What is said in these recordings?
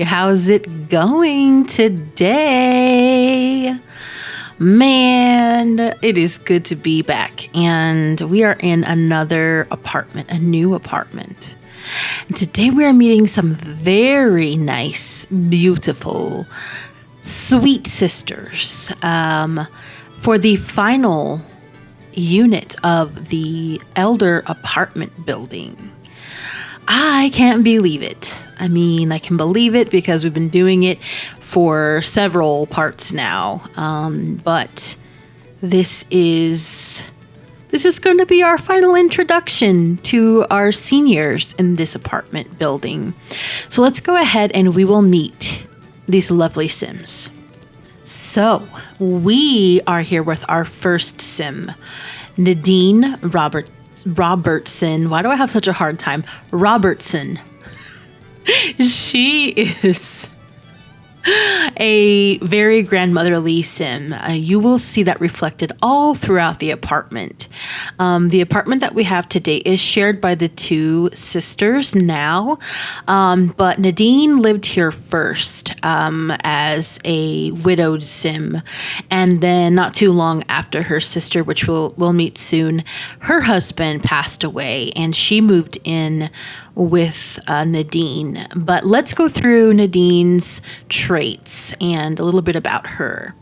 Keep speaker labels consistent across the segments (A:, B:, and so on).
A: how's it going today? Man, it is good to be back, and we are in another apartment, a new apartment. And today we are meeting some very nice, beautiful, sweet sisters for the final unit of the elder apartment building. I can't believe it. I mean, I can believe it because we've been doing it for several parts now. But this is going to be our final introduction to our seniors in this apartment building. So let's go ahead and we will meet these lovely Sims. So we are here with our first Sim, Nadine Robertson. Why do I have such a hard time? Robertson. She is a very grandmotherly Sim. You will see that reflected all throughout the apartment. The apartment that we have today is shared by the two sisters now, but Nadine lived here first as a widowed Sim, and then not too long after her sister, which we'll meet soon, her husband passed away, and she moved in with Nadine. But let's go through Nadine's traits and a little bit about her.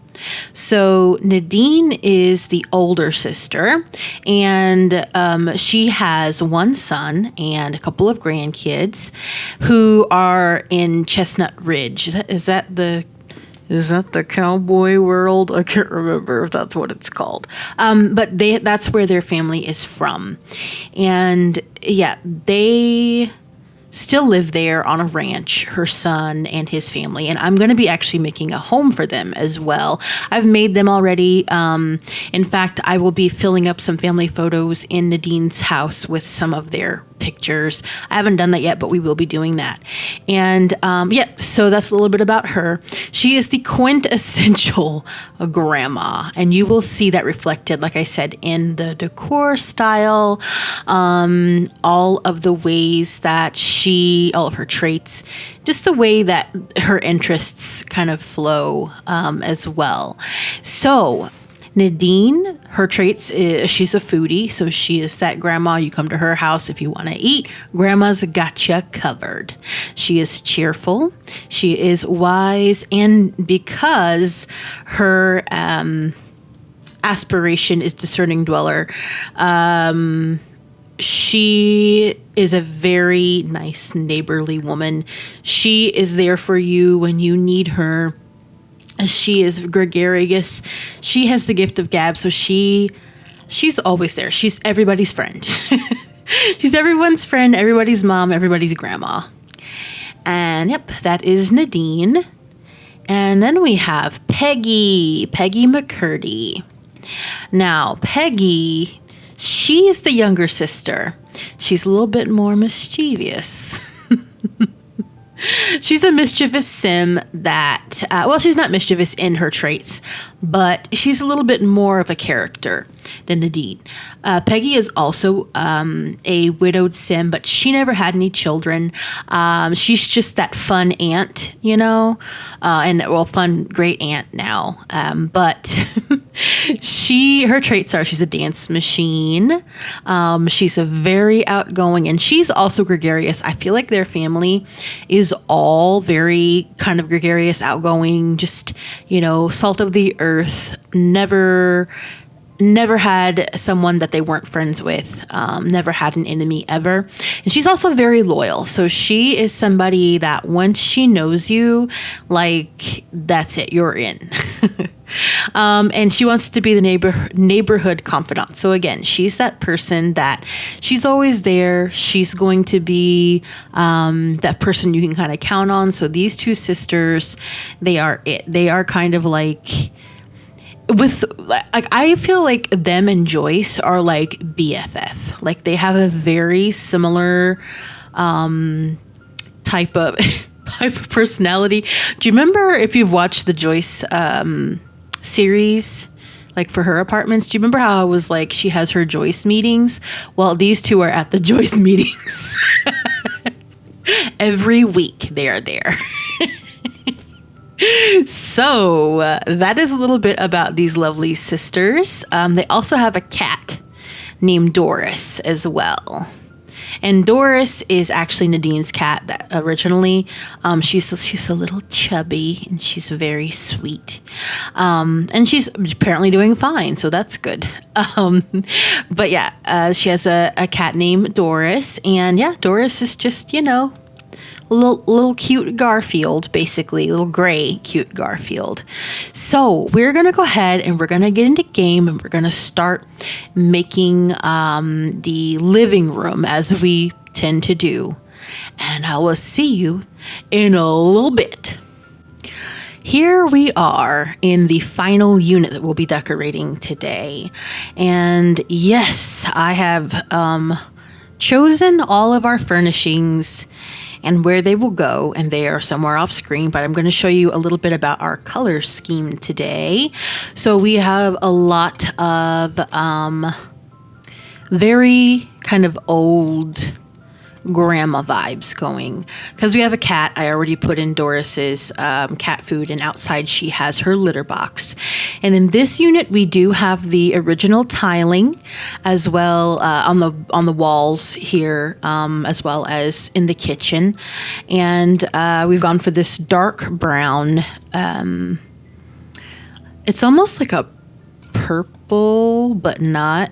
A: So Nadine is the older sister, and she has one son and a couple of grandkids who are in Chestnut Ridge. Is that the cowboy world? I can't remember if that's what it's called. But that's where their family is from. And yeah, they still live there on a ranch, her son and his family. And I'm going to be actually making a home for them as well. I've made them already. In fact, I will be filling up some family photos in Nadine's house with some of their pictures. I haven't done that yet, but we will be doing that. And so that's a little bit about her. She is the quintessential grandma, and you will see that reflected, like I said, in the decor style, all of the ways that all of her traits, just the way that her interests kind of flow as well. So Nadine, her traits, she's a foodie, so she is that grandma. You come to her house if you want to eat. Grandma's got you covered. She is cheerful. She is wise, and because her aspiration is discerning dweller, she is a very nice, neighborly woman. She is there for you when you need her. She is gregarious. She has the gift of gab, so she's always there. She's everybody's friend. She's everyone's friend, everybody's mom, everybody's grandma. And yep, that is Nadine. And then we have Peggy McCurdy. Now, Peggy, she is the younger sister. She's a little bit more mischievous. She's a mischievous Sim that, she's not mischievous in her traits, but she's a little bit more of a character than Nadine. Peggy is also a widowed Sim, but she never had any children. She's just that fun aunt, fun great aunt now. But her traits are she's a dance machine. She's a very outgoing, and she's also gregarious. I feel like their family is all very kind of gregarious, outgoing, just, salt of the earth, never had someone that they weren't friends with, never had an enemy ever. And she's also very loyal. So she is somebody that once she knows you, like, that's it, you're in. And she wants to be the neighborhood confidant. So again, she's that person that she's always there. She's going to be that person you can kind of count on. So these two sisters, they are it. They are kind of like, I feel like them and Joyce are like BFF. Like they have a very similar type of personality. Do you remember, if you've watched the Joyce series, like for her apartments, do you remember how I was like, she has her Joyce meetings? Well, these two are at the Joyce meetings. Every week they are there. So that is a little bit about these lovely sisters. They also have a cat named Doris as well. And Doris is actually Nadine's cat that originally. She's a little chubby and she's very sweet. And she's apparently doing fine, so that's good. But yeah, she has a cat named Doris. And yeah, Doris is just, little cute Garfield, basically, little gray cute Garfield. So we're gonna go ahead and we're gonna get into game and we're gonna start making the living room as we tend to do. And I will see you in a little bit. Here we are in the final unit that we'll be decorating today. And yes, I have chosen all of our furnishings and where they will go, and they are somewhere off screen, but I'm going to show you a little bit about our color scheme today. So we have a lot of very kind of old grandma vibes going, because we have a cat. I already put in Doris's cat food, and outside she has her litter box. And in this unit we do have the original tiling as well on the walls here, as well as in the kitchen. And we've gone for this dark brown, it's almost like a purple but not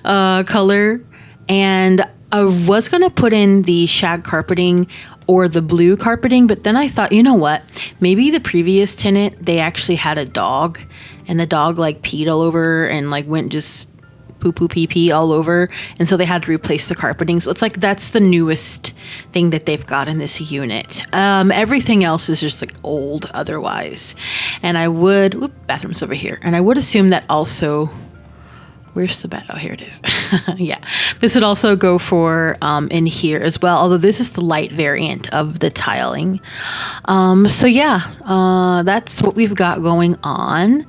A: color. And I was going to put in the shag carpeting or the blue carpeting, but then I thought, you know what? Maybe the previous tenant, they actually had a dog, and the dog like peed all over and like went just poo pee pee all over. And so they had to replace the carpeting. So it's like, that's the newest thing that they've got in this unit. Everything else is just like old otherwise. And I would, bathroom's over here. And I would assume that also, where's the bed? Oh, here it is. Yeah, this would also go for in here as well, although this is the light variant of the tiling. So yeah, that's what we've got going on.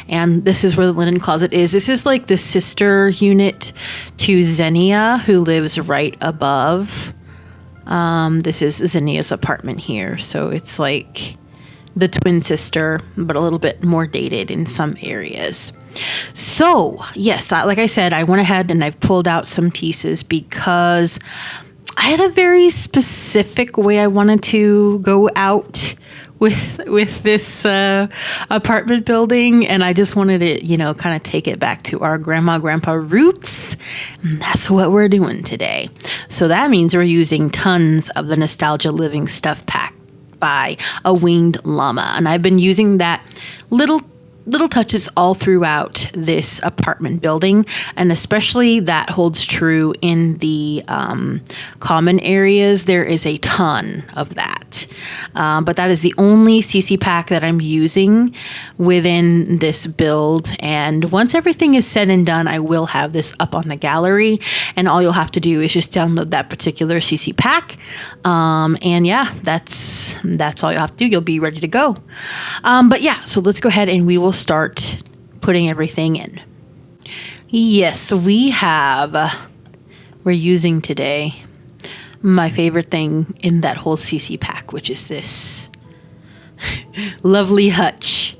A: And this is where the linen closet is. This is like the sister unit to Xenia, who lives right above. This is Xenia's apartment here. So it's like the twin sister, but a little bit more dated in some areas. So yes, like I said, I went ahead and I've pulled out some pieces because I had a very specific way I wanted to go out with this apartment building, and I just wanted to, kind of take it back to our grandpa roots, and that's what we're doing today. So that means we're using tons of the Nostalgia Living Stuff Pack by A Winged Llama, and I've been using that little touches all throughout this apartment building, and especially that holds true in the common areas. There is a ton of that, but that is the only CC pack that I'm using within this build. And once everything is said and done, I will have this up on the gallery, and all you'll have to do is just download that particular CC pack, and yeah, that's all you'll have to do. You'll be ready to go. But yeah, so let's go ahead and we will start putting everything in. Yes, we're using today my favorite thing in that whole CC pack, which is this lovely hutch.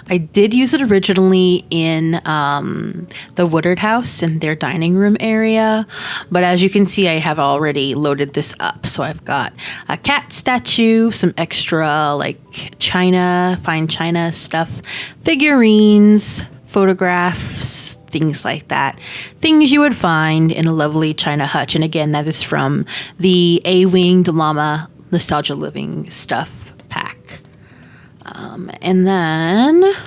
A: I did use it originally in the Woodard house in their dining room area, but as you can see, I have already loaded this up. So I've got a cat statue, some extra like fine china stuff, figurines, photographs, things like that. Things you would find in a lovely china hutch. And again, that is from the A Winged Llama Nostalgia Living Stuff Pack. And then let's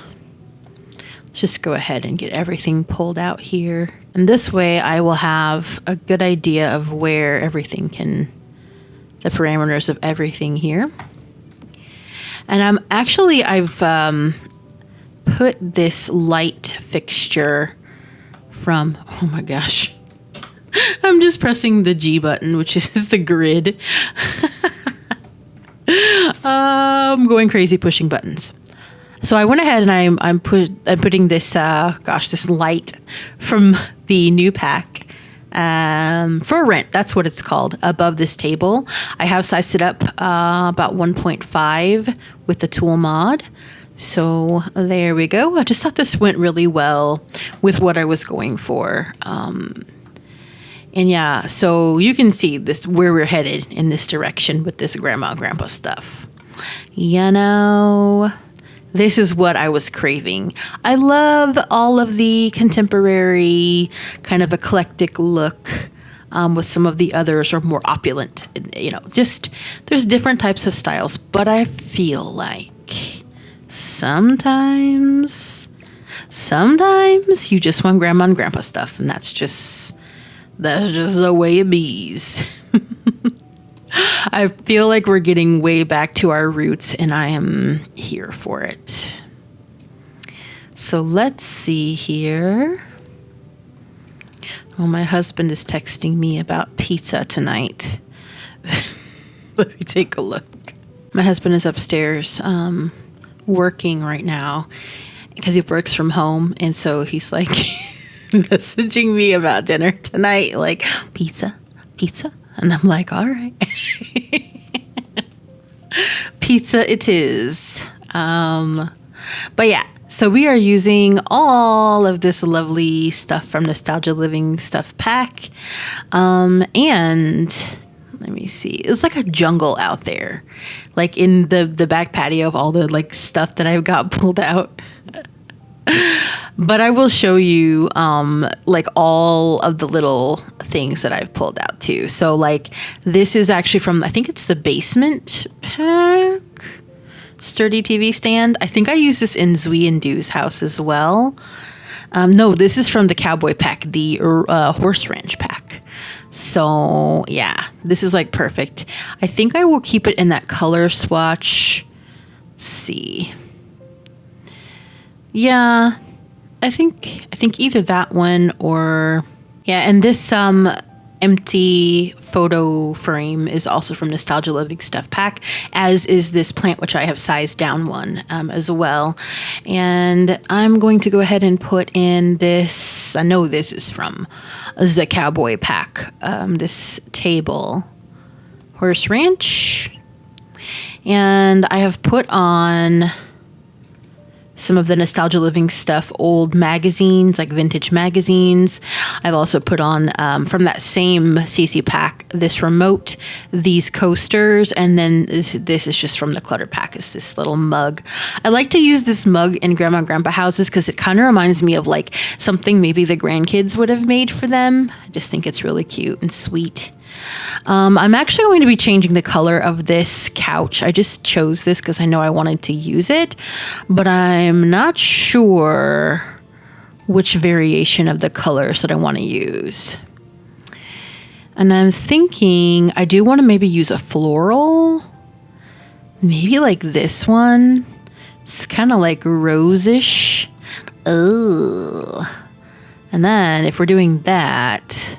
A: just go ahead and get everything pulled out here. And this way I will have a good idea of where everything the parameters of everything here. And I've put this light fixture from, oh my gosh, I'm just pressing the G button, which is the grid. I'm going crazy pushing buttons. So I went ahead and I'm putting this this light from the new pack for rent. That's what it's called, above this table. I have sized it up about 1.5 with the tool mod. So there we go. I just thought this went really well with what I was going for. And yeah, so you can see this where we're headed in this direction with this grandma and grandpa stuff. You know, this is what I was craving. I love all of the contemporary kind of eclectic look with some of the others are more opulent. You know, just there's different types of styles, but I feel like sometimes you just want grandma and grandpa stuff, and that's just the way it bees. I feel like we're getting way back to our roots, and I am here for it. So let's see here. Oh, my husband is texting me about pizza tonight. Let me take a look. My husband is upstairs working right now because he works from home, and so he's like messaging me about dinner tonight, like pizza. And I'm like, all right. Pizza it is. But yeah, so we are using all of this lovely stuff from Nostalgia Living Stuff Pack. And let me see. It's like a jungle out there. Like in the back patio of all the like stuff that I've got pulled out. But I will show you like all of the little things that I've pulled out too. So like this is actually from, I think it's the basement pack. Sturdy TV stand. I think I use this in Zui and Doo's house as well. No, this is from the cowboy pack, the horse ranch pack. So yeah, this is like perfect. I think I will keep it in that color swatch. Let's see. Yeah, I think either that one or yeah, and this empty photo frame is also from Nostalgia Living Stuff Pack, as is this plant, which I have sized down one as well. And I'm going to go ahead and put in this. I know this is from the cowboy pack. This table, horse ranch, and I have put on some of the Nostalgia Living Stuff old magazines, like vintage magazines. I've also put on, from that same CC pack, this remote, these coasters, and then this is just from the clutter pack, is this little mug. I like to use this mug in grandma and grandpa houses because it kind of reminds me of like something maybe the grandkids would have made for them. I just think it's really cute and sweet. I'm actually going to be changing the color of this couch. I just chose this because I know I wanted to use it, but I'm not sure which variation of the colors that I want to use. And I'm thinking I do want to maybe use a floral, maybe like this one. It's kind of like rosish. Oh, and then if we're doing that,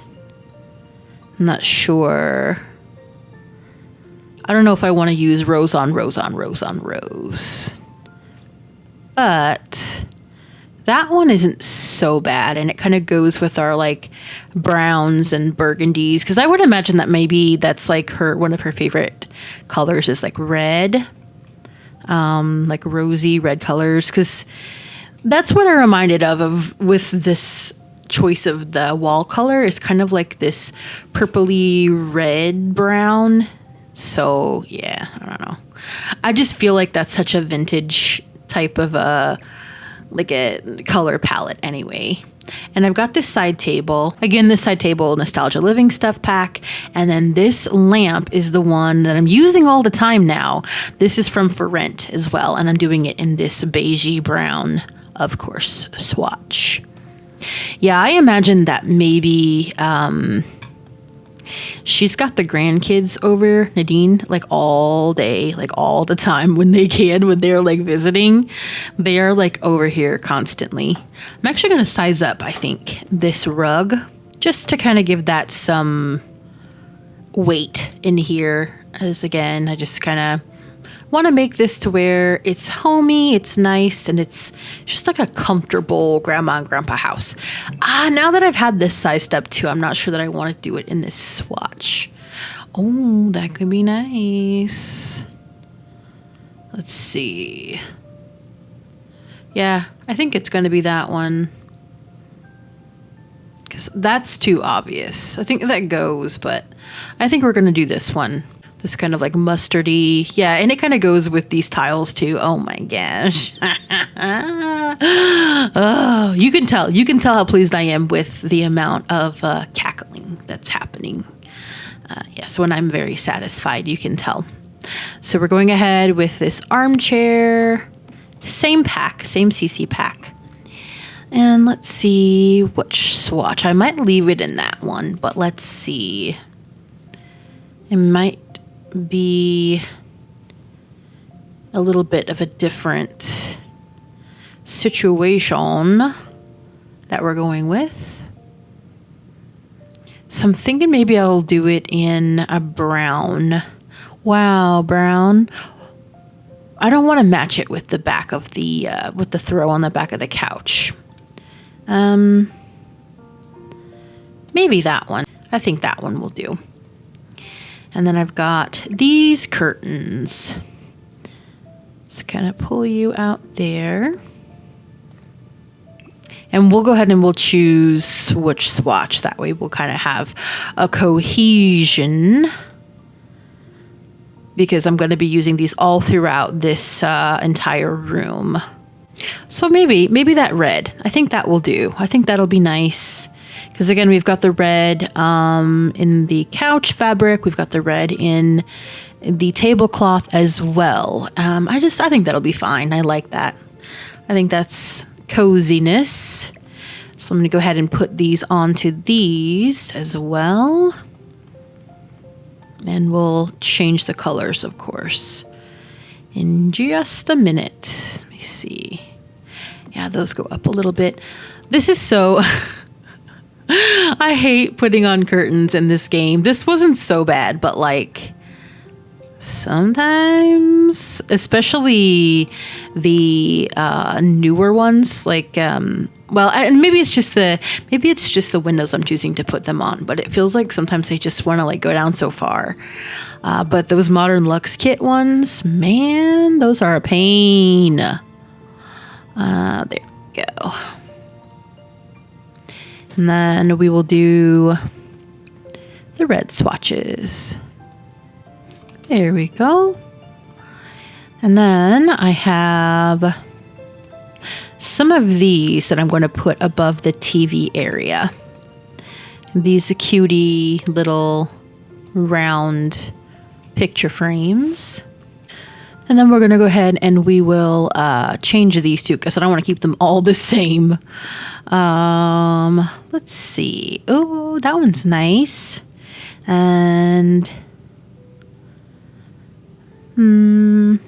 A: I'm not sure. I don't know if I want to use rose on rose on rose on rose. But that one isn't so bad, and it kind of goes with our like browns and burgundies, because I would imagine that maybe that's like one of her favorite colors is like red, like rosy red colors, because that's what I'm reminded of with this choice of the wall color, is kind of like this purpley red brown. So yeah, I don't know. I just feel like that's such a vintage type of like a color palette anyway. And I've got this side table. Again, this side table, Nostalgia Living Stuff Pack. And then this lamp is the one that I'm using all the time now. This is from For Rent as well. And I'm doing it in this beigey brown, of course, swatch. Yeah, I imagine that maybe she's got the grandkids over, Nadine, like all day, like all the time when they're like visiting. They are like over here constantly. I'm actually going to size up, I think, this rug just to kind of give that some weight in here. As again, I just kind of want to make this to where it's homey, it's nice, and it's just like a comfortable grandma and grandpa house. Now that I've had this sized up too, I'm not sure that I want to do it in this swatch. Oh, that could be nice. Let's see. Yeah, I think it's going to be that one. Because that's too obvious. I think that goes, but I think we're going to do this one. This kind of like mustardy. Yeah, and it kind of goes with these tiles too. Oh my gosh. Oh, you can tell. You can tell how pleased I am with the amount of cackling that's happening. Yes, when I'm very satisfied, you can tell. So we're going ahead with this armchair. Same pack, same CC pack. And let's see which swatch. I might leave it in that one, but let's see. It might be a little bit of a different situation that we're going with. So I'm thinking maybe I'll do it in a brown. Wow, brown. I don't want to match it with the back of the with the throw on the back of the couch. Maybe that one. I think that one will do. And then I've got these curtains. Let's kind of pull you out there. And we'll go ahead and we'll choose which swatch. That way we'll kind of have a cohesion. Because I'm going to be using these all throughout this entire room. So maybe that red. I think that will do. I think that'll be nice. Because again, we've got the red in the couch fabric. We've got the red in the tablecloth as well. I think that'll be fine. I like that. I think that's coziness. So I'm going to go ahead and put these onto these as well. And we'll change the colors, of course, in just a minute. Let me see. Yeah, those go up a little bit. This is so... I hate putting on curtains in this game. This wasn't so bad, but like sometimes, especially the newer ones, like well, and maybe it's just the windows I'm choosing to put them on, but it feels like sometimes they just want to like go down so far. But those Modern Luxe Kit ones, man, those are a pain. There we go. And then we will do the red swatches. There we go. And then I have some of these that I'm going to put above the TV area. These are cutie little round picture frames. And then we're going to go ahead and we will change these two because I don't want to keep them all the same. Let's see. Oh, that one's nice. And I'm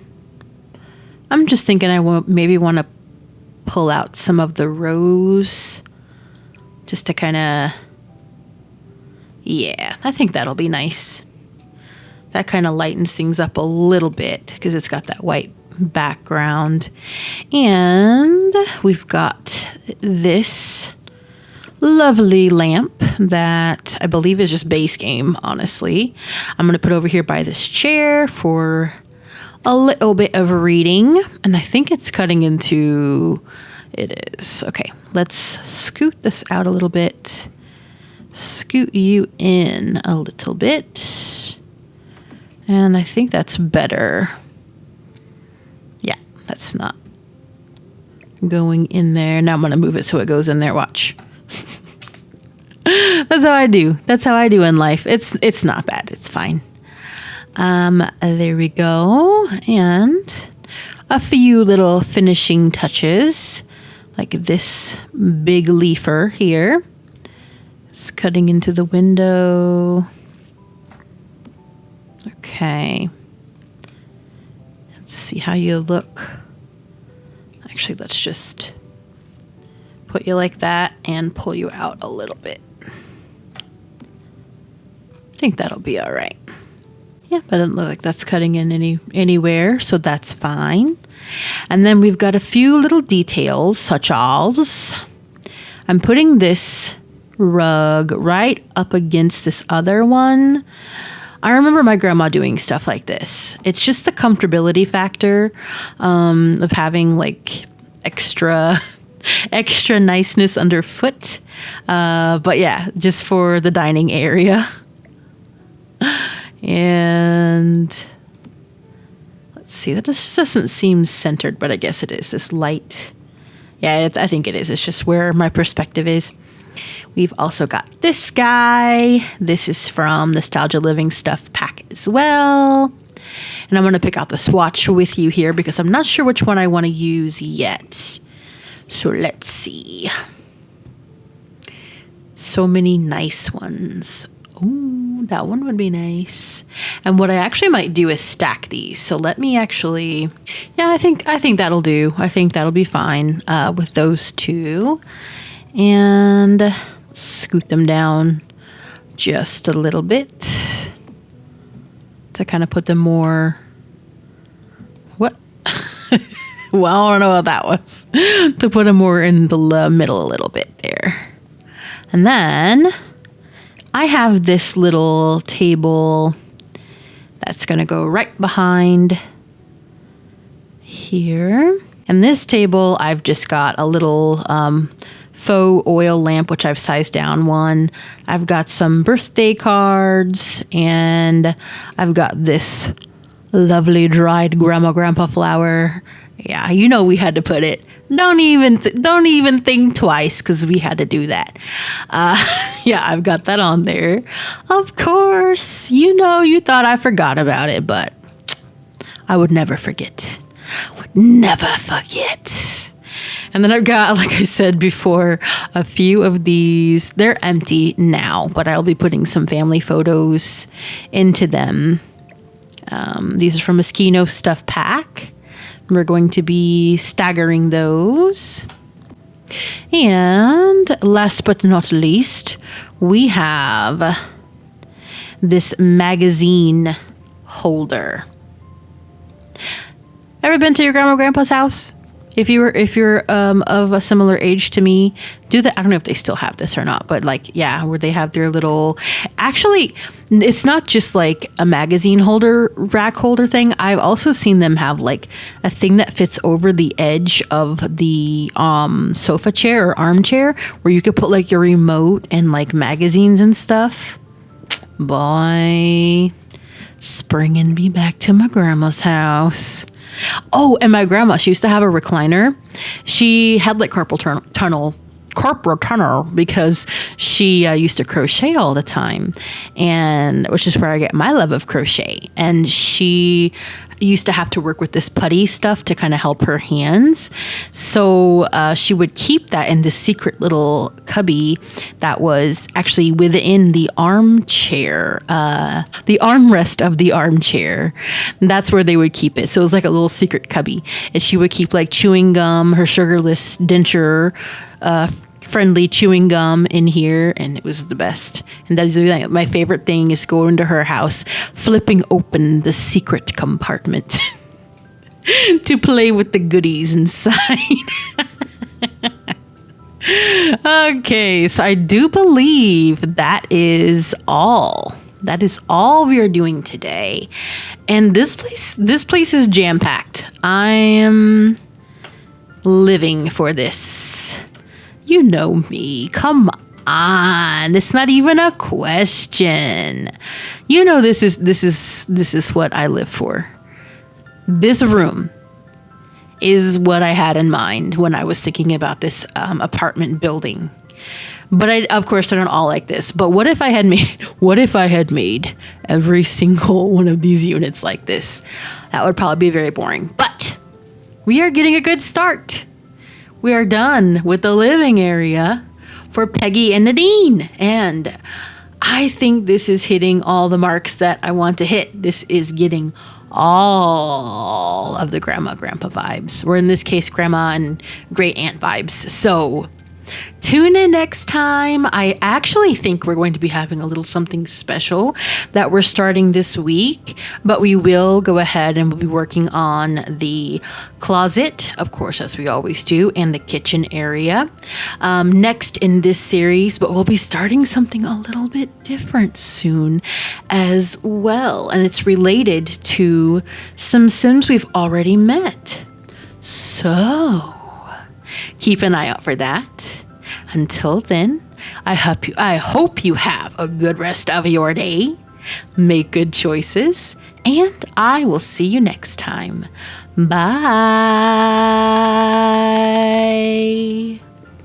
A: just thinking I maybe want to pull out some of the rose just to kind of, yeah, I think that'll be nice. That kind of lightens things up a little bit because it's got that white background. And we've got this lovely lamp that I believe is just base game, honestly. I'm going to put over here by this chair for a little bit of reading. And I think it's cutting into... It is. Okay, let's scoot this out a little bit. Scoot you in a little bit. And I think that's better. Yeah, that's not going in there. Now I'm going to move it so it goes in there. Watch. That's how I do. That's how I do in life. It's not bad. It's fine. There we go. And a few little finishing touches. Like this big leafer here. It's cutting into the window. Okay. Let's see how you look. Actually, let's just put you like that and pull you out a little bit. I think that'll be all right. Yeah, but it doesn't look like that's cutting in anywhere, so that's fine. And then we've got a few little details, such as I'm putting this rug right up against this other one. I remember my grandma doing stuff like this. It's just the comfortability factor of having like extra niceness underfoot. But yeah, just for the dining area. And let's see, that just doesn't seem centered, but I guess it is. This light. Yeah, I think it is. It's just where my perspective is. We've also got this guy. This is from Nostalgia Living Stuff Pack as well. And I'm going to pick out the swatch with you here because I'm not sure which one I want to use yet. So let's see. So many nice ones. Ooh, that one would be nice. And what I actually might do is stack these. So let me actually, yeah, I think that'll do. I think that'll be fine with those two. And scoot them down just a little bit to kind of put them more, what? Well, I don't know what that was. To put them more in the middle a little bit there. And then I have this little table that's going to go right behind here. And this table, I've just got a little faux oil lamp, which I've sized down one. I've got some birthday cards, and I've got this lovely dried grandpa flower. Yeah, you know we had to put it. Don't even think twice, because we had to do that. Yeah, I've got that on there. Of course, you know, you thought I forgot about it, but I would never forget. Would never forget. And then I've got, like I said before, a few of these. They're empty now, but I'll be putting some family photos into them. These are from Moschino Stuff Pack. We're going to be staggering those. And last but not least, we have this magazine holder. Ever been to your grandma or grandpa's house? If you're of a similar age to me, do that. I don't know if they still have this or not, but like, yeah, where they have their little, actually, it's not just like a magazine holder, rack holder thing. I've also seen them have like a thing that fits over the edge of the sofa chair or armchair where you could put like your remote and like magazines and stuff. Boy, springing me back to my grandma's house. Oh, and my grandma, she used to have a recliner. She had like carpal tunnel because she used to crochet all the time, and which is where I get my love of crochet. And she used to have to work with this putty stuff to kind of help her hands. So she would keep that in this secret little cubby that was actually within the armchair, the armrest of the armchair. And that's where they would keep it. So it was like a little secret cubby. And she would keep like chewing gum, her sugarless denture, friendly chewing gum in here, and it was the best. And that's my favorite thing is going into her house, flipping open the secret compartment to play with the goodies inside. Okay, so I do believe that is all. That is all we are doing today. And this place is jam-packed. I am living for this. You know me. Come on. It's not even a question. You know this is what I live for. This room is what I had in mind when I was thinking about this apartment building. But of course, I don't all like this. But what if I had made every single one of these units like this? That would probably be very boring. But we are getting a good start. We are done with the living area for Peggy and Nadine. And I think this is hitting all the marks that I want to hit. This is getting all of the grandma, grandpa vibes. Or in this case, grandma and great aunt vibes. So Tune in next time. I actually think we're going to be having a little something special that we're starting this week, but we will go ahead and we'll be working on the closet, of course, as we always do, and the kitchen area next in this series, but we'll be starting something a little bit different soon as well, and it's related to some Sims we've already met. So keep an eye out for that. Until then, I hope you have a good rest of your day. Make good choices, and I will see you next time. Bye.